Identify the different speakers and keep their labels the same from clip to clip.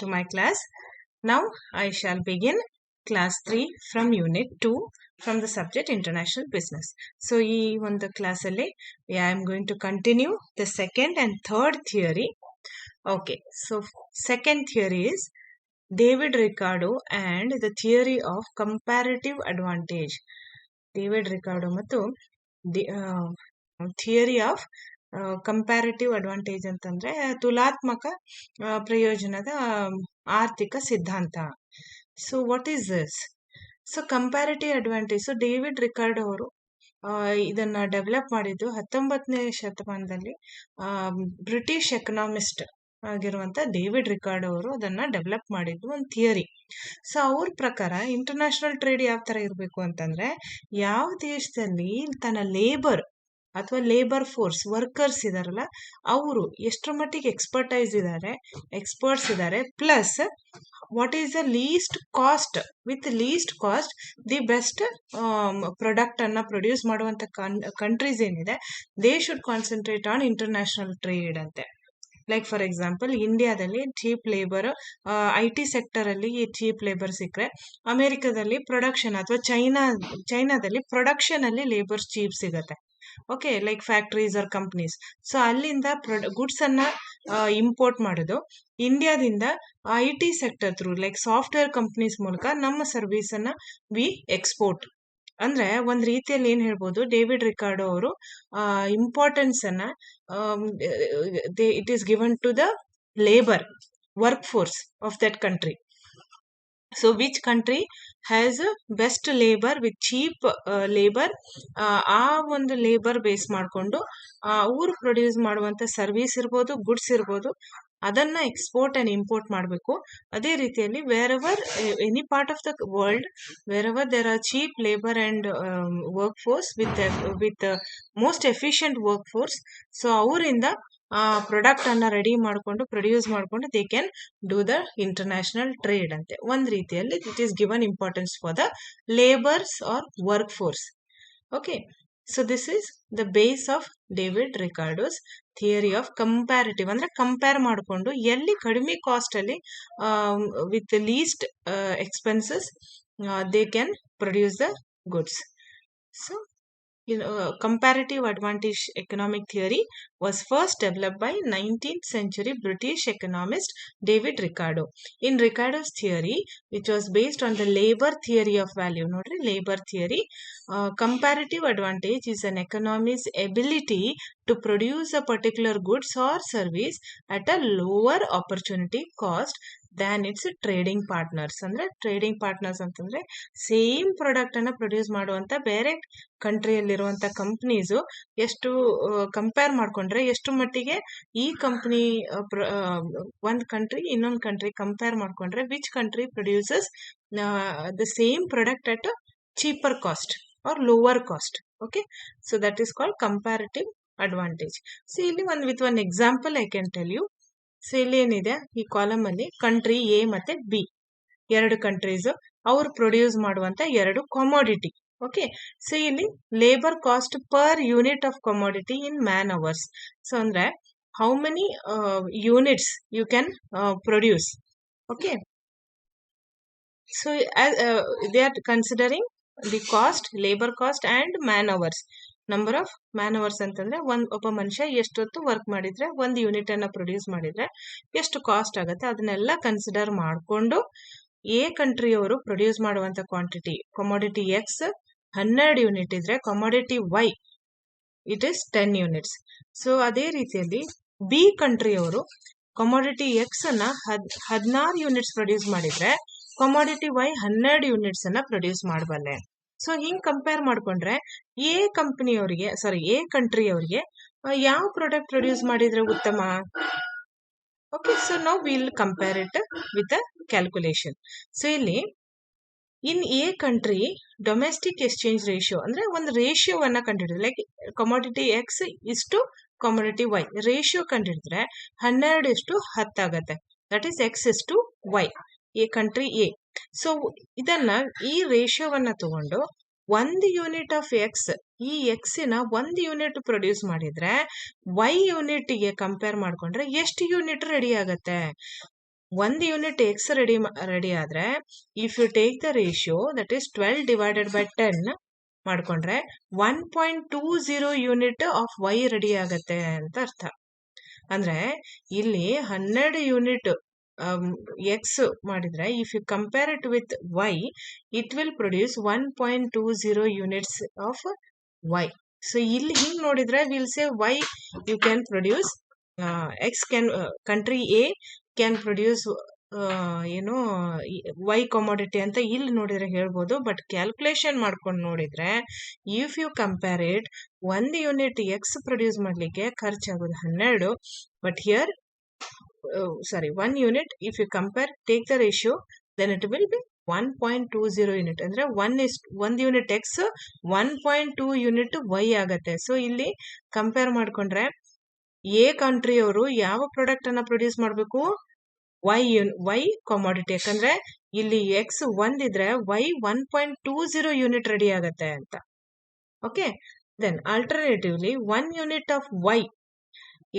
Speaker 1: to my class. Now I shall begin class 3 from unit 2 from the subject international business. So ಈ ಒಂದು class ಅಲ್ಲಿ I am going to continue the second and third theory. Okay, so second theory is David Ricardo and the theory of comparative advantage. David Ricardo ಮತ್ತು theory of comparative advantage ಅಂತಂದ್ರೆ ತುಲಾತ್ಮಕ ಪ್ರಯೋಜನದ ಆರ್ಥಿಕ ಸಿದ್ಧಾಂತ. So what is this? So comparative advantage, so David Ricardo ಅವರು ಇದನ್ನ develop ಮಾಡಿದ್ದು 19ನೇ ಶತಮಾನದಲ್ಲಿ British economist ಆಗಿರುವಂತ ಡೇವಿಡ್ ರಿಕಾರ್ಡೋ ಅವರು ಅದನ್ನ ಡೆವಲಪ್ ಮಾಡಿದ್ದು ಒಂದು ಥಿಯರಿ. ಸೊ ಅವ್ರ ಪ್ರಕಾರ ಇಂಟರ್ನ್ಯಾಷನಲ್ ಟ್ರೇಡ್ ಯಾವ ತರ ಇರಬೇಕು ಅಂತಂದ್ರೆ, ಯಾವ ದೇಶದಲ್ಲಿ ತನ್ನ ಲೇಬರ್ ಅಥವಾ ಲೇಬರ್ ಫೋರ್ಸ್ ವರ್ಕರ್ಸ್ ಇದಾರಲ್ಲ ಅವರು ಎಷ್ಟರ ಮಟ್ಟಿಗೆ ಎಕ್ಸ್ಪರ್ಟ್ಸ್ ಇದ್ದಾರೆ, plus what is the least cost, with least cost the best product ಅನ್ನ ಪ್ರೊಡ್ಯೂಸ್ ಮಾಡುವಂತ ಕಂಟ್ರೀಸ್ ಏನಿದೆ, they should concentrate on international trade ಅಂತೆ. ಲೈಕ್ ಫಾರ್ ಎಕ್ಸಾಂಪಲ್, ಇಂಡಿಯಾದಲ್ಲಿ ಚೀಪ್ ಲೇಬರ್, IT ಸೆಕ್ಟರ್ ಅಲ್ಲಿ ಚೀಪ್ ಲೇಬರ್ ಸಿಕ್ಕರೆ, ಅಮೆರಿಕದಲ್ಲಿ ಪ್ರೊಡಕ್ಷನ್ ಅಥವಾ ಚೈನಾದಲ್ಲಿ ಪ್ರೊಡಕ್ಷನ್ ಅಲ್ಲಿ ಲೇಬರ್ ಚೀಪ್ ಸಿಗತ್ತೆ. Okay, like factories or companies. So ಅಲ್ಲಿಂದ ಗುಡ್ಸ್ ಅನ್ನ ಇಂಪೋರ್ಟ್ ಮಾಡೋದು, ಇಂಡಿಯಾದಿಂದ IT sector through like software companies ಮೂಲಕ ನಮ್ಮ ಸರ್ವಿಸ್ ಅನ್ನ ವಿ ಎಕ್ಸ್ಪೋರ್ಟ್. ಅಂದ್ರೆ ಒಂದ್ ರೀತಿಯಲ್ಲಿ ಏನ್ ಹೇಳ್ಬೋದು, ಡೇವಿಡ್ ರಿಕಾರ್ಡೋ ಅವರು ಇಂಪಾರ್ಟೆನ್ಸ್ ಅನ್ನ it is given to the labour work force of that country. So which country has best labour with cheap labour, ಆ ಒಂದು ಲೇಬರ್ ಬೇಸ್ ಮಾಡಿಕೊಂಡು ಅವರು ಪ್ರೊಡ್ಯೂಸ್ ಮಾಡುವಂತ ಸರ್ವಿಸ್ ಇರ್ಬೋದು, ಗುಡ್ಸ್ ಇರ್ಬೋದು, ಅದನ್ನ ಎಕ್ಸ್ಪೋರ್ಟ್ ಅಂಡ್ ಇಂಪೋರ್ಟ್ ಮಾಡಬೇಕು. ಅದೇ ರೀತಿಯಲ್ಲಿ wherever any part of the world wherever there are cheap labour and work force with most efficient work force, so ಅವರಿಂದ ಪ್ರಾಡಕ್ಟ್ ಅನ್ನ ರೆಡಿ ಮಾಡಿಕೊಂಡು ಪ್ರೊಡ್ಯೂಸ್ ಮಾಡಿಕೊಂಡು they can do the international trade ಅಂತೆ. ಒಂದ್ ರೀತಿಯಲ್ಲಿ it is given importance for the labours or work force. Okay, so this is the base of David Ricardo's theory of comparative. ಅಂದ್ರೆ compare ಮಾಡಿಕೊಂಡು ಎಲ್ಲಿ ಕಡಿಮೆ cost ಅಲ್ಲಿ with least expenses they can produce the goods. So comparative advantage economic theory was first developed by 19th century British economist David Ricardo. In Ricardo's theory, which was based on the labor theory of value, nodri labor theory, comparative advantage is an economy's ability to produce a particular goods or service at a lower opportunity cost than its trading partners. ಅಂದ್ರೆ trading partners ಅಂತಂದ್ರೆ same product ಅನ್ನ produce ಮಾಡುವಂತ ಬೇರೆ ಕಂಟ್ರಿಯಲ್ಲಿರುವಂತ companies ಎಷ್ಟು compare ಮಾಡ್ಕೊಂಡ್ರೆ ಎಷ್ಟು ಮಟ್ಟಿಗೆ ಈ ಕಂಪನಿ ಒಂದ್ ಕಂಟ್ರಿ ಇನ್ನೊಂದ್ ಕಂಟ್ರಿ ಕಂಪೇರ್ ಮಾಡ್ಕೊಂಡ್ರೆ which country produces the same product at cheaper cost or lower cost. Okay, so that is called comparative advantage. So ಇಲ್ಲಿ with one example I can tell you. So ಇಲ್ಲಿ ಏನಿದೆ, ಈ column ಅಲ್ಲಿ country A ಮತ್ತೆ B ಎರಡು countries ಅವ್ರು produce ಮಾಡುವಂತ ಎರಡು ಕಾಮೋಡಿಟಿ. ಓಕೆ, ಸೊ ಇಲ್ಲಿ labour cost per unit of commodity in man hours. So ಅಂದ್ರೆ how many units you can produce. Okay, so they are considering the cost, labour cost and man hours. Number of man hours ಅಂತಂದ್ರೆ ಒಬ್ಬ ಮನುಷ್ಯ ಎಷ್ಟೊತ್ತು work ಮಾಡಿದ್ರೆ ಒಂದು unit ಅನ್ನ produce ಮಾಡಿದ್ರೆ ಎಷ್ಟು ಕಾಸ್ಟ್ ಆಗುತ್ತೆ, ಅದನ್ನೆಲ್ಲ ಕನ್ಸಿಡರ್ ಮಾಡಿಕೊಂಡು ಎ ಕಂಟ್ರಿಯವರು ಪ್ರೊಡ್ಯೂಸ್ ಮಾಡುವಂತ ಕ್ವಾಂಟಿಟಿ ಕಮೋಡಿಟಿ ಎಕ್ಸ್ 12 ಯೂನಿಟ್ ಇದ್ರೆ commodity Y it is 10 units. So ಅದೇ ರೀತಿಯಲ್ಲಿ ಬಿ ಕಂಟ್ರಿಯವರು ಕಮೋಡಿಟಿ ಎಕ್ಸ್ ಅನ್ನ 16 ಯೂನಿಟ್ಸ್ ಪ್ರೊಡ್ಯೂಸ್ ಮಾಡಿದ್ರೆ ಕಮೋಡಿಟಿ ವೈ 12 ಯೂನಿಟ್ಸ್ ಅನ್ನ ಪ್ರೊಡ್ಯೂಸ್ ಮಾಡಬಲ್ಲೆ. ಸೊ ಹಿಂಗ್ ಕಂಪೇರ್ ಮಾಡ್ಕೊಂಡ್ರೆ ಎ ಕಂಟ್ರಿಯವರಿಗೆ ಯಾವ ಪ್ರಾಡಕ್ಟ್ ಪ್ರೊಡ್ಯೂಸ್ ಮಾಡಿದ್ರೆ ಉತ್ತಮ? ಓಕೆ, ಸೊ ನಾವು will compare it with a calculation. So ಇಲ್ಲಿ in A country domestic exchange ratio ಅಂದ್ರೆ ಒಂದು ರೇಷಿಯೋವನ್ನ ಕಂಡುಹಿಡಿದ್ರೆ, ಲೈಕ್ ಕಮೋಡಿಟಿ ಎಕ್ಸ್ ಇಷ್ಟು ಕಮೋಡಿಟಿ ವೈ ರೇಷಿಯೋ ಕಂಡುಹಿಡಿದ್ರೆ 12:10 ಆಗತ್ತೆ. ದಟ್ ಈಸ್ ಎಕ್ಸ್ ಇಷ್ಟು Y a country A. So ಇದನ್ನ ಈ ರೇಷಿಯೋವನ್ನ ತಗೊಂಡು 1 ಯೂನಿಟ್ ಆಫ್ ಎಕ್ಸ್, ಈ ಎಕ್ಸಿನ 1 ಯೂನಿಟ್ ಪ್ರೊಡ್ಯೂಸ್ ಮಾಡಿದ್ರೆ ವೈ ಯೂನಿಟ್ ಗೆ ಕಂಪೇರ್ ಮಾಡ್ಕೊಂಡ್ರೆ ಎಷ್ಟು ಯೂನಿಟ್ ರೆಡಿ ಆಗತ್ತೆ? 1 ಯೂನಿಟ್ ಎಕ್ಸ್ ರೆಡಿ ಆದ್ರೆ if you take the ratio that is 12 divided by 10 ಮಾಡ್ಕೊಂಡ್ರೆ 1.20 ಯೂನಿಟ್ ಆಫ್ ವೈ ರೆಡಿ ಆಗತ್ತೆ ಅಂತ ಅರ್ಥ. ಅಂದ್ರೆ ಇಲ್ಲಿ 12 ಯೂನಿಟ್ ಎಕ್ಸ್ ಮಾಡಿದ್ರೆ if you compare it with Y it will produce 1.20 units of Y. So ಇಲ್ಲಿ ಹಿಂಗ್ ನೋಡಿದ್ರೆ will say Y you can produce X can country A can produce ಏನು ವೈ ಕಮಾಡಿಟಿ ಅಂತ ಇಲ್ಲಿ ನೋಡಿದ್ರೆ ಹೇಳ್ಬೋದು. ಬಟ್ ಕ್ಯಾಲ್ಕುಲೇಷನ್ ಮಾಡ್ಕೊಂಡು ನೋಡಿದ್ರೆ if you compare it 1 unit X produce ಮಾಡ್ಲಿಕ್ಕೆ ಖರ್ಚಾಗೋದು 12. But here sorry 1 unit if you compare take the ratio then it will be 1.20 unit. ಅಂದ್ರೆ 1 ಯೂನಿಟ್ ಎಕ್ಸ್ 1.2 ಯೂನಿಟ್ ವೈ ಆಗತ್ತೆ. ಸೊ ಇಲ್ಲಿ ಕಂಪೇರ್ ಮಾಡ್ಕೊಂಡ್ರೆ ಎ ಕಂಟ್ರಿಯವರು ಯಾವ product ಅನ್ನ ಪ್ರೊಡ್ಯೂಸ್ ಮಾಡಬೇಕು, Y commodity. ಯಾಕಂದ್ರೆ ಇಲ್ಲಿ ಎಕ್ಸ್ 1 ಇದ್ರೆ ವೈ 1.20 ಯೂನಿಟ್ ರೆಡಿ ಆಗತ್ತೆ ಅಂತ. Okay, then alternatively 1 unit of Y,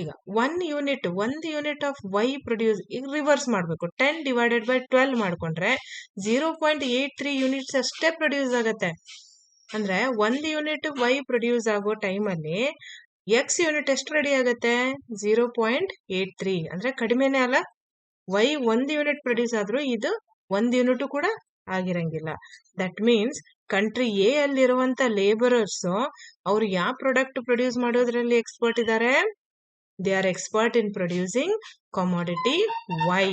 Speaker 1: ಈಗ 1 ಯೂನಿಟ್ ಆಫ್ ವೈ ಪ್ರೊಡ್ಯೂಸ್, ಈಗ ರಿವರ್ಸ್ ಮಾಡಬೇಕು. 10 ಡಿವೈಡೆಡ್ ಬೈ 12 ಮಾಡ್ಕೊಂಡ್ರೆ 0.83 ಯೂನಿಟ್ಸ್ ಅಷ್ಟೇ ಪ್ರೊಡ್ಯೂಸ್ ಆಗತ್ತೆ. ಅಂದ್ರೆ 1 ಯೂನಿಟ್ ವೈ ಪ್ರೊಡ್ಯೂಸ್ ಆಗೋ ಟೈಮಲ್ಲಿ ಎಕ್ಸ್ ಯೂನಿಟ್ ಎಷ್ಟು ರೆಡಿ ಆಗತ್ತೆ, 0.83. ಅಂದ್ರೆ ಕಡಿಮೆನೆ ಅಲ್ಲ. ವೈ 1 ಯೂನಿಟ್ ಪ್ರೊಡ್ಯೂಸ್ ಆದ್ರೂ ಇದು 1 ಯೂನಿಟ್ ಕೂಡ ಆಗಿರಂಗಿಲ್ಲ. ದಟ್ ಮೀನ್ಸ್ ಕಂಟ್ರಿ ಎ ಅಲ್ಲಿರುವಂತ ಲೇಬರರ್ಸ್ ಅವ್ರು ಯಾವ ಪ್ರಾಡಕ್ಟ್ ಪ್ರೊಡ್ಯೂಸ್ ಮಾಡೋದ್ರಲ್ಲಿ ಎಕ್ಸ್ಪರ್ಟ್ ಇದ್ದಾರೆ, they are expert in producing commodity Y,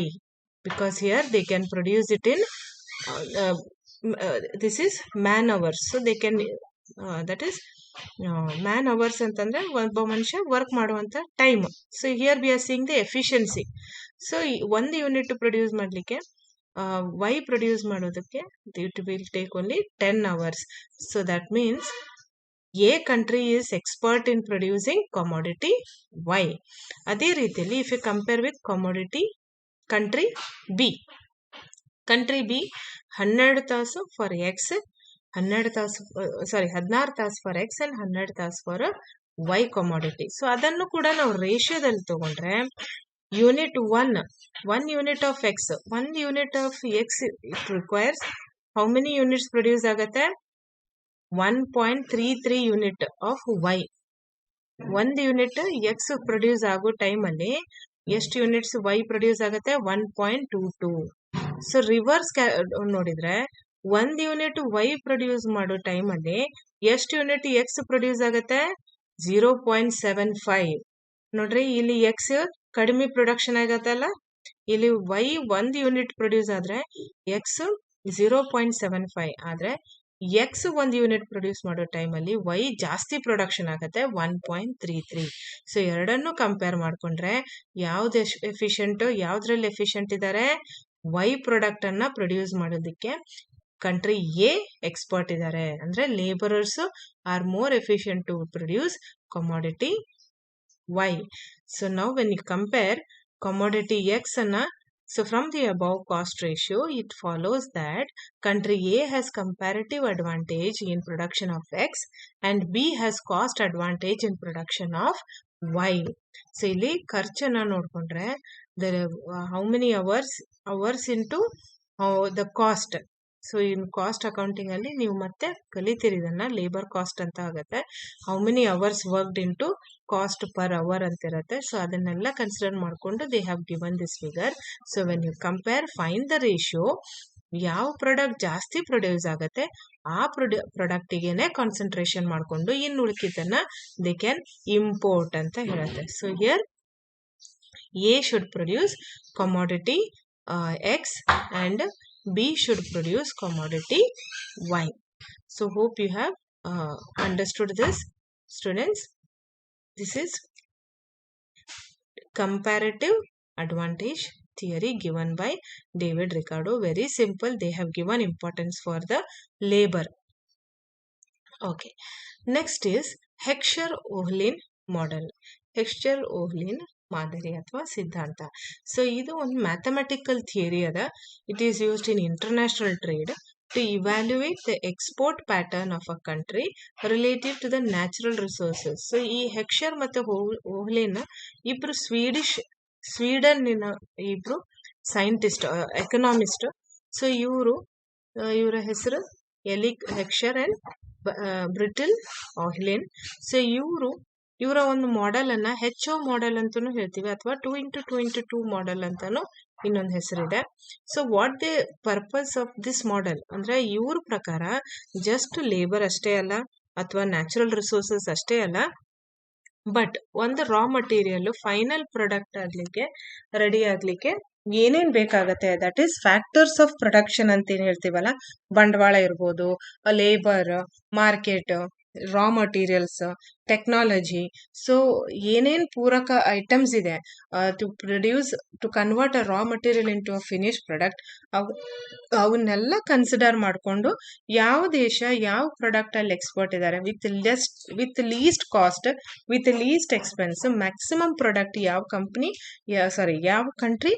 Speaker 1: because here they can produce it in this is man hours. So they can that is man hours ಅಂತಂದ್ರೆ ಒಬ್ಬ ಮನುಷ್ಯ work ಮಾಡುವಂತ time. So here we are seeing the efficiency. So 1 unit produce ಮಾಡ್ಲಿಕ್ಕೆ Y produce ಮಾಡೋದಕ್ಕೆ it will take only 10 hours. So that means a country is expert in producing commodity Y. ಅದೇ ರೀತಿಯಲ್ಲಿ if you compare with commodity country B, 12 ತಾಸು for X, 16 ತಾಸು for X and 12 ತಾಸು for Y commodity. So ಅದನ್ನು ಕೂಡ ನಾವು ರೇಷಿಯೋದಲ್ಲಿ ತಗೊಂಡ್ರೆ unit 1 unit of X, 1 unit of X it requires how many units produce ಆಗತ್ತೆ, 1.33 unit of Y. 1 unit X produce ಆಗೋ ಟೈಮಲ್ಲಿ ಎಷ್ಟು ಯೂನಿಟ್ಸ್ ವೈ ಪ್ರೊಡ್ಯೂಸ್ ಆಗುತ್ತೆ, 1.22. ಸೊ ರಿವರ್ಸ್ ನೋಡಿದ್ರೆ 1 ಯೂನಿಟ್ ವೈ ಪ್ರೊಡ್ಯೂಸ್ ಮಾಡೋ ಟೈಮಲ್ಲಿ ಎಷ್ಟು ಯೂನಿಟ್ ಎಕ್ಸ್ ಪ್ರೊಡ್ಯೂಸ್ ಆಗುತ್ತೆ, 0.75. ನೋಡ್ರಿ ಇಲ್ಲಿ ಎಕ್ಸ್ ಕಡಿಮೆ ಪ್ರೊಡಕ್ಷನ್ ಆಗತ್ತಲ್ಲ, ಇಲ್ಲಿ ವೈ 1 ಯೂನಿಟ್ ಪ್ರೊಡ್ಯೂಸ್ ಆದ್ರೆ ಎಕ್ಸ್ 0.75 ಆದ್ರೆ ಎಕ್ಸ್ 1 ಯೂನಿಟ್ ಪ್ರೊಡ್ಯೂಸ್ ಮಾಡೋ ಟೈಮಲ್ಲಿ ವೈ ಜಾಸ್ತಿ ಪ್ರೊಡಕ್ಷನ್ ಆಗುತ್ತೆ, 1.33. ಸೊ ಎರಡನ್ನು ಕಂಪೇರ್ ಮಾಡ್ಕೊಂಡ್ರೆ ಯಾವ್ದು ಎಫಿಷಿಯಂಟ್, ಯಾವ್ದ್ರಲ್ಲಿ ಎಫಿಷಿಯಂಟ್ ಇದ್ದಾರೆ, ವೈ ಪ್ರಾಡಕ್ಟ್ ಅನ್ನ ಪ್ರೊಡ್ಯೂಸ್ ಮಾಡೋದಕ್ಕೆ ಕಂಟ್ರಿ ಎ ಎಕ್ಸ್ಪರ್ಟ್ ಇದ್ದಾರೆ. ಅಂದ್ರೆ labourers are more efficient to produce commodity Y. So now when you compare commodity X ಅನ್ನ, so from the above cost ratio it follows that country A has comparative advantage in production of X and B has cost advantage in production of Y. So ಇಲ್ಲಿ ಖರ್ಚನ್ನ ನೋಡ್ಕೊಂಡ್ರೆ how many hours into the cost. So in cost accounting ಅಲ್ಲಿ ನೀವು ಮತ್ತೆ ಕಲಿತೀರಿ ಇದನ್ನ, labour cost ಅಂತ ಆಗುತ್ತೆ. How many hours worked into cost per hour ಅಂತ ಇರುತ್ತೆ. ಸೊ ಅದನ್ನೆಲ್ಲ ಕನ್ಸಿಡರ್ ಮಾಡಿಕೊಂಡು they have given this figure. So when you compare find the ratio, ಯಾವ ಪ್ರಾಡಕ್ಟ್ ಜಾಸ್ತಿ ಪ್ರೊಡ್ಯೂಸ್ ಆಗುತ್ತೆ ಆ ಪ್ರಾಡಕ್ಟಿಗೆನೆ ಕಾನ್ಸಂಟ್ರೇಷನ್ ಮಾಡಿಕೊಂಡು ಇನ್ನು ಉಳಿಕಿದ್ದನ್ನ ದೇ ಕ್ಯಾನ್ ಇಂಪೋರ್ಟ್ ಅಂತ ಹೇಳುತ್ತೆ. So here A should produce commodity X and B should produce commodity Y. So hope you have understood this, students. This is comparative advantage theory given by David Ricardo. Very simple. They have given importance for the labor. Okay. Next is Heckscher-Ohlin model. Heckscher-Ohlin ಮಾದರಿ ಅಥವಾ ಸಿದ್ಧಾಂತ. So ಇದು ಒಂದು mathematical theory ಅದ. It is used in international trade to evaluate the export pattern of a country relative to the natural resources. So ಈ Heckscher ಮತ್ತೆ ಓಹ್ಲಿನ್ ಇಬ್ರು ಸ್ವೀಡನ್ನಿನ ಇಬ್ರು ಸೈಂಟಿಸ್ಟ್, ಎಕನಾಮಿಸ್ಟ್. ಸೊ ಇವರ ಹೆಸರು ಹೆಕ್ಷರ್ ಅಂಡ್ ಬ್ರಿಟಲ್ ಆಹ್ಲಿನ್. ಸೊ ಇವರ ಒಂದು ಮಾಡೆಲ್ ಅನ್ನ HO ಮಾಡೆಲ್ ಅಂತಾನು ಹೇಳ್ತೀವಿ, ಅಥವಾ 2x2x2 ಮಾಡೆಲ್ ಅಂತಾನು ಇನ್ನೊಂದು ಹೆಸರಿದೆ. So what the purpose of this model ಅಂದ್ರೆ, ಇವ್ರ ಪ್ರಕಾರ ಜಸ್ಟ್ ಲೇಬರ್ ಅಷ್ಟೇ ಅಲ್ಲ, ಅಥವಾ ನ್ಯಾಚುರಲ್ ರಿಸೋರ್ಸಸ್ ಅಷ್ಟೇ ಅಲ್ಲ, ಬಟ್ ಒಂದು ರಾ ಮಟೀರಿಯಲ್ ಫೈನಲ್ ಪ್ರಾಡಕ್ಟ್ ಆಗ್ಲಿಕ್ಕೆ, ರೆಡಿ ಆಗ್ಲಿಕ್ಕೆ ಏನೇನ್ ಬೇಕಾಗತ್ತೆ, that is factors of production ಅಂತ ಏನ್ ಹೇಳ್ತೀವಲ್ಲ, ಬಂಡವಾಳ ಇರ್ಬೋದು, labour, market, raw materials, technology. So ಏನೇನ್ ಪೂರಕ ಐಟಮ್ಸ್ ಇದೆ to convert a raw material into a finish product, ಅವನ್ನೆಲ್ಲ ಕನ್ಸಿಡರ್ ಮಾಡಿಕೊಂಡು ಯಾವ ದೇಶ ಯಾವ ಪ್ರಾಡಕ್ಟ್ ಅಲ್ಲಿ ಎಕ್ಸ್ಪರ್ಟ್ ಇದ್ದಾರೆ, with least cost, with least expense, maximum product ಯಾವ ಕಂಪ್ನಿ ಯಾವ ಕಂಟ್ರಿ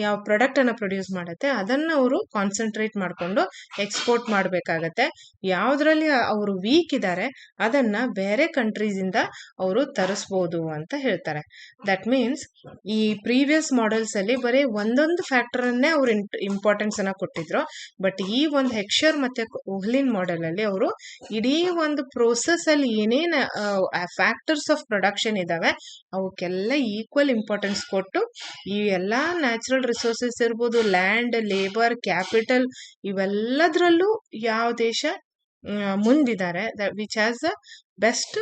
Speaker 1: ಯಾವ ಪ್ರಾಡಕ್ಟ್ ಅನ್ನ ಪ್ರೊಡ್ಯೂಸ್ ಮಾಡುತ್ತೆ, ಅದನ್ನ ಅವರು ಕಾನ್ಸಂಟ್ರೇಟ್ ಮಾಡಿಕೊಂಡು ಎಕ್ಸ್ಪೋರ್ಟ್ ಮಾಡಬೇಕಾಗತ್ತೆ. ಯಾವ್ದ್ರಲ್ಲಿ ಅವರು ವೀಕ್ ಇದ್ದಾರೆ ಅದನ್ನ ಬೇರೆ ಕಂಟ್ರೀಸ್ ಇಂದ ಅವರು ತರಿಸ್ಬೋದು ಅಂತ ಹೇಳ್ತಾರೆ. ದಟ್ ಮೀನ್ಸ್ ಈ ಪ್ರೀವಿಯಸ್ ಮಾಡೆಲ್ಸ್ ಅಲ್ಲಿ ಬರೀ ಒಂದೊಂದು ಫ್ಯಾಕ್ಟರ್ ಅನ್ನೇ ಅವ್ರು ಇಂಪಾರ್ಟೆನ್ಸ್ ಅನ್ನ ಕೊಟ್ಟಿದ್ರು. ಬಟ್ ಈ ಒಂದು ಹೆಕ್ಷರ್ ಮತ್ತೆ ಓಹ್ಲಿನ್ ಮಾಡೆಲ್ ಅಲ್ಲಿ ಅವರು ಇಡೀ ಒಂದು ಪ್ರೋಸೆಸ್ ಅಲ್ಲಿ ಏನೇನ್ ಫ್ಯಾಕ್ಟರ್ಸ್ ಆಫ್ ಪ್ರೊಡಕ್ಷನ್ ಇದಾವೆ ಅವಕ್ಕೆಲ್ಲ ಈಕ್ವಲ್ ಇಂಪಾರ್ಟೆನ್ಸ್ ಕೊಟ್ಟು, ಈ ಎಲ್ಲಾ ನ್ಯಾಚುರಲ್ ರಿಸೋರ್ಸಸ್ ಇರ್ಬೋದು, ಲ್ಯಾಂಡ್, ಲೇಬರ್, ಕ್ಯಾಪಿಟಲ್, ಇವೆಲ್ಲದ್ರಲ್ಲೂ ಯಾವ ದೇಶ ಮುಂದಿದ್ದಾರೆ, which has the best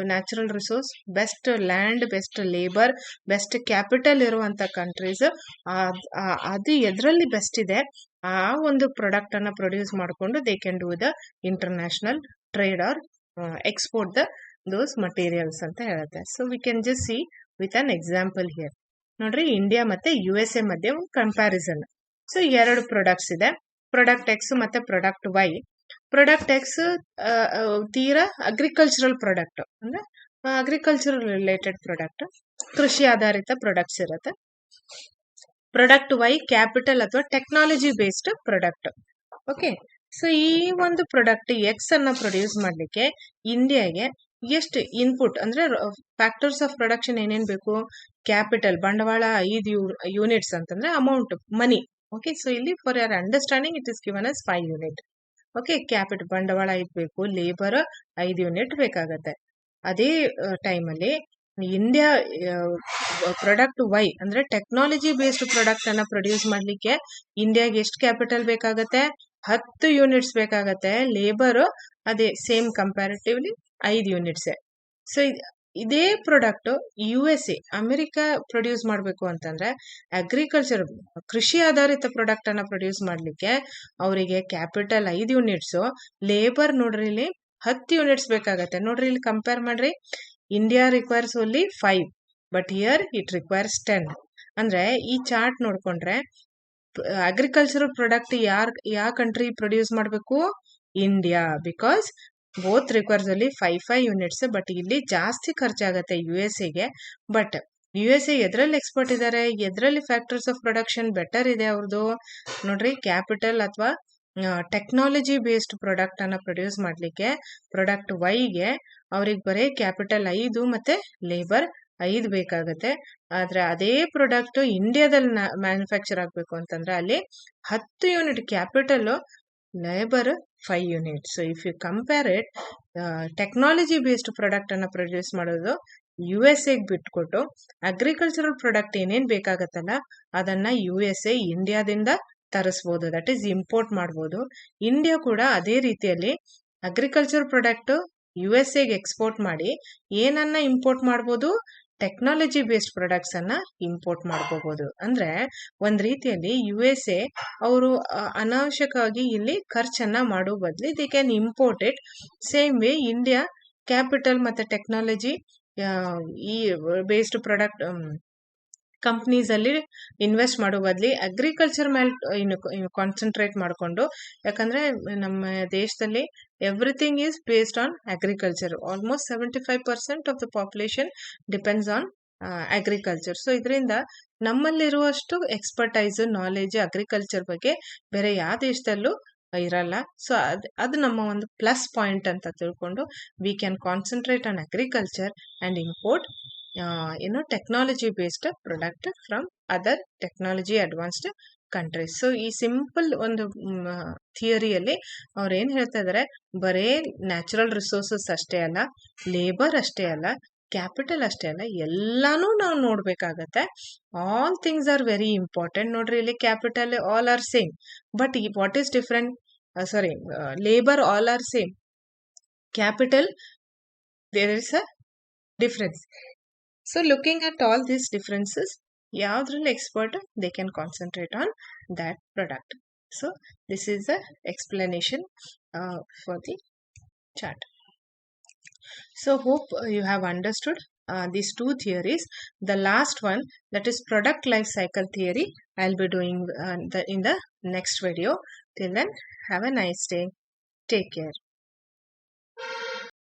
Speaker 1: natural resource, best land, best labour, best capital ಇರುವಂತ ಕಂಟ್ರೀಸ್, ಅದು ಎದ್ರಲ್ಲಿ ಬೆಸ್ಟ್ ಇದೆ ಆ ಒಂದು ಪ್ರಾಡಕ್ಟ್ ಅನ್ನ ಪ್ರೊಡ್ಯೂಸ್ ಮಾಡಿಕೊಂಡು they can do the international trade or export those materials ಅಂತ ಹೇಳುತ್ತೆ. So we can just see with an example here. ನೋಡ್ರಿ, ಇಂಡಿಯಾ ಮತ್ತೆ USA ಮಧ್ಯೆ ಒಂದು ಕಂಪ್ಯಾರಿಸನ್. ಸೊ 2 ಪ್ರಾಡಕ್ಟ್ಸ್ ಇದೆ, ಪ್ರಾಡಕ್ಟ್ X ಮತ್ತೆ ಪ್ರಾಡಕ್ಟ್ Y. ಪ್ರಾಡಕ್ಟ್ X ತೀರಾ ಅಗ್ರಿಕಲ್ಚರಲ್ ಪ್ರಾಡಕ್ಟ್, ಅಂದ್ರೆ ಅಗ್ರಿಕಲ್ಚರಲ್ ರಿಲೇಟೆಡ್ ಪ್ರಾಡಕ್ಟ್, ಕೃಷಿ ಆಧಾರಿತ ಪ್ರಾಡಕ್ಟ್ಸ್ ಇರುತ್ತೆ. ಪ್ರಾಡಕ್ಟ್ Y ಕ್ಯಾಪಿಟಲ್ ಅಥವಾ technology based product. Okay, so ಈ ಒಂದು ಪ್ರಾಡಕ್ಟ್ X ಅನ್ನ ಪ್ರೊಡ್ಯೂಸ್ ಮಾಡ್ಲಿಕ್ಕೆ ಇಂಡಿಯಾಗೆ ಎಷ್ಟು ಇನ್ಪುಟ್ ಅಂದ್ರೆ ಫ್ಯಾಕ್ಟರ್ಸ್ ಆಫ್ ಪ್ರೊಡಕ್ಷನ್ ಏನೇನ್ ಬೇಕು, ಕ್ಯಾಪಿಟಲ್ ಬಂಡವಾಳ 5 ಯೂನಿಟ್ಸ್ ಅಂತಂದ್ರೆ ಅಮೌಂಟ್ ಮನಿ. ಓಕೆ, ಸೊ ಇಲ್ಲಿ for your understanding it is given us 5 unit. Okay, capital ಬಂಡವಾಳ 5 ಬೇಕು, ಲೇಬರ್ 5 ಯೂನಿಟ್ ಬೇಕಾಗತ್ತೆ. ಅದೇ ಟೈಮಲ್ಲಿ ಇಂಡಿಯಾ ಪ್ರಾಡಕ್ಟ್ Y ಅಂದ್ರೆ ಟೆಕ್ನಾಲಜಿ ಬೇಸ್ಡ್ ಪ್ರಾಡಕ್ಟ್ ಅನ್ನ ಪ್ರೊಡ್ಯೂಸ್ ಮಾಡ್ಲಿಕ್ಕೆ ಇಂಡಿಯಾಗೆ ಎಷ್ಟು ಕ್ಯಾಪಿಟಲ್ ಬೇಕಾಗತ್ತೆ, 10 ಯೂನಿಟ್ಸ್ ಬೇಕಾಗತ್ತೆ. ಲೇಬರ್ ಅದೇ ಸೇಮ್ ಕಂಪ್ಯಾರಿಟಿವ್ಲಿ 5 ಯೂನಿಟ್ಸ್. ಸೊ ಇದೇ ಪ್ರಾಡಕ್ಟ್ USA ಅಮೆರಿಕ ಪ್ರೊಡ್ಯೂಸ್ ಮಾಡಬೇಕು ಅಂತಂದ್ರೆ ಅಗ್ರಿಕಲ್ಚರ್ ಕೃಷಿ ಆಧಾರಿತ ಪ್ರಾಡಕ್ಟ್ ಅನ್ನ ಪ್ರೊಡ್ಯೂಸ್ ಮಾಡ್ಲಿಕ್ಕೆ ಅವರಿಗೆ ಕ್ಯಾಪಿಟಲ್ 5 ಯೂನಿಟ್ಸ್, ಲೇಬರ್ ನೋಡ್ರಿ ಇಲ್ಲಿ 10 ಯೂನಿಟ್ಸ್ ಬೇಕಾಗತ್ತೆ. ನೋಡ್ರಿ ಇಲ್ಲಿ ಕಂಪೇರ್ ಮಾಡ್ರಿ, India requires only 5 but here it requires 10. ಅಂದ್ರೆ ಈ ಚಾರ್ಟ್ ನೋಡ್ಕೊಂಡ್ರೆ ಅಗ್ರಿಕಲ್ಚರಲ್ ಪ್ರಾಡಕ್ಟ್ ಯಾವ ಕಂಟ್ರಿ ಪ್ರೊಡ್ಯೂಸ್ ಮಾಡಬೇಕು, ಇಂಡಿಯಾ, ಬಿಕಾಸ್ ಬೋತ್ ರಿಕ್ವೈರ್ಸ್ ಅಲ್ಲಿ 5 ಯೂನಿಟ್ಸ್. ಬಟ್ ಇಲ್ಲಿ ಜಾಸ್ತಿ ಖರ್ಚಾಗತ್ತೆ USA. ಬಟ್ USA ಎದ್ರಲ್ಲಿ ಎಕ್ಸ್ಪರ್ಟ್ ಇದ್ದಾರೆ, ಎದ್ರಲ್ಲಿ ಫ್ಯಾಕ್ಟರ್ಸ್ ಆಫ್ ಪ್ರೊಡಕ್ಷನ್ ಬೆಟರ್ ಇದೆ ಅವ್ರದ್ದು, ನೋಡ್ರಿ ಕ್ಯಾಪಿಟಲ್ ಅಥವಾ ಟೆಕ್ನಾಲಜಿ ಬೇಸ್ಡ್ ಪ್ರಾಡಕ್ಟ್ ಅನ್ನ ಪ್ರೊಡ್ಯೂಸ್ ಮಾಡ್ಲಿಕ್ಕೆ ಪ್ರಾಡಕ್ಟ್ Yಗೆ ಅವ್ರಿಗೆ ಬರೀ ಕ್ಯಾಪಿಟಲ್ 5 ಮತ್ತೆ ಲೇಬರ್ 5 ಬೇಕಾಗತ್ತೆ. ಆದ್ರೆ ಅದೇ ಪ್ರಾಡಕ್ಟ್ ಇಂಡಿಯಾದಲ್ಲಿ ಮ್ಯಾನುಫ್ಯಾಕ್ಚರ್ ಆಗ್ಬೇಕು ಅಂತಂದ್ರೆ ಅಲ್ಲಿ 10 unit capital, labour 5 unit. So if you compare it, technology based product ಅನ್ನ ಪ್ರೊಡ್ಯೂಸ್ ಮಾಡೋದು USA ಬಿಟ್ಕೊಟ್ಟು ಅಗ್ರಿಕಲ್ಚರಲ್ ಪ್ರಾಡಕ್ಟ್ ಏನೇನ್ ಬೇಕಾಗತ್ತಲ್ಲ ಅದನ್ನ USA ಇಂಡಿಯಾದಿಂದ ತರಿಸ್ಬೋದು, ದಟ್ ಈಸ್ ಇಂಪೋರ್ಟ್ ಮಾಡ್ಬೋದು. ಇಂಡಿಯಾ ಕೂಡ ಅದೇ ರೀತಿಯಲ್ಲಿ ಅಗ್ರಿಕಲ್ಚರ್ ಪ್ರಾಡಕ್ಟ್ USA ಎಕ್ಸ್ಪೋರ್ಟ್ ಮಾಡಿ ಏನನ್ನ ಇಂಪೋರ್ಟ್ ಮಾಡ್ಬೋದು, ಟೆಕ್ನಾಲಜಿ ಬೇಸ್ಡ್ ಪ್ರಾಡಕ್ಟ್ಸ್ ಅನ್ನ ಇಂಪೋರ್ಟ್ ಮಾಡ್ಕೋಬಹುದು. ಅಂದ್ರೆ ಒಂದ್ ರೀತಿಯಲ್ಲಿ USA ಅವರು ಅನಾವಶ್ಯಕವಾಗಿ ಇಲ್ಲಿ ಖರ್ಚನ್ನ ಮಾಡೋ ಬದ್ಲಿ they can import it. Same way India capital ಮತ್ತೆ ಟೆಕ್ನಾಲಜಿ ಈ ಬೇಸ್ಡ್ ಪ್ರಾಡಕ್ಟ್ ಕಂಪ್ನೀಸ್ ಅಲ್ಲಿ ಇನ್ವೆಸ್ಟ್ ಮಾಡೋ ಬದ್ಲಿ ಅಗ್ರಿಕಲ್ಚರ್ ಮೇಲೆ ಕಾನ್ಸಂಟ್ರೇಟ್ ಮಾಡಿಕೊಂಡು, ಯಾಕಂದ್ರೆ ನಮ್ಮ ದೇಶದಲ್ಲಿ everything is based on agriculture. Almost 75% of the population depends on agriculture. So ಇದರಿಂದ ನಮ್ಮಲ್ಲಿರುವಷ್ಟು ಎಕ್ಸ್ಪರ್ಟೈಸ್ ನಾಲೆಜ್ ಅಗ್ರಿಕಲ್ಚರ್ ಬಗ್ಗೆ ಬೇರೆ ಯಾವ ದೇಶದಲ್ಲೂ ಇರಲ್ಲ. ಸೊ ಅದು ನಮ್ಮ ಒಂದು ಪ್ಲಸ್ ಪಾಯಿಂಟ್ ಅಂತ ತಿಳ್ಕೊಂಡು we can concentrate on agriculture and import technology based product from other technology advanced countries. So ಈ ಸಿಂಪಲ್ ಒಂದು ಥಿಯರಿಯಲ್ಲಿ ಅವ್ರು ಏನು ಹೇಳ್ತಾ ಇದ್ದಾರೆ, ಬರೇ ನ್ಯಾಚುರಲ್ ರಿಸೋರ್ಸಸ್ ಅಷ್ಟೇ ಅಲ್ಲ, ಲೇಬರ್ ಅಷ್ಟೇ ಅಲ್ಲ, ಕ್ಯಾಪಿಟಲ್ ಅಷ್ಟೇ ಅಲ್ಲ, ಎಲ್ಲಾನು ನಾವು ನೋಡ್ಬೇಕಾಗತ್ತೆ. All things are very important. ನೋಡ್ರಿ, ಇಲ್ಲಿ capital all are same, but what is different? Sorry, labour all are same, capital there is a difference. So looking at all these differences, yavril expert they can concentrate on that product. So this is the explanation for the chart. So hope you have understood these two theories. The last one, that is product life cycle theory, I'll be doing in the next video. Till then, have a nice day. Take care.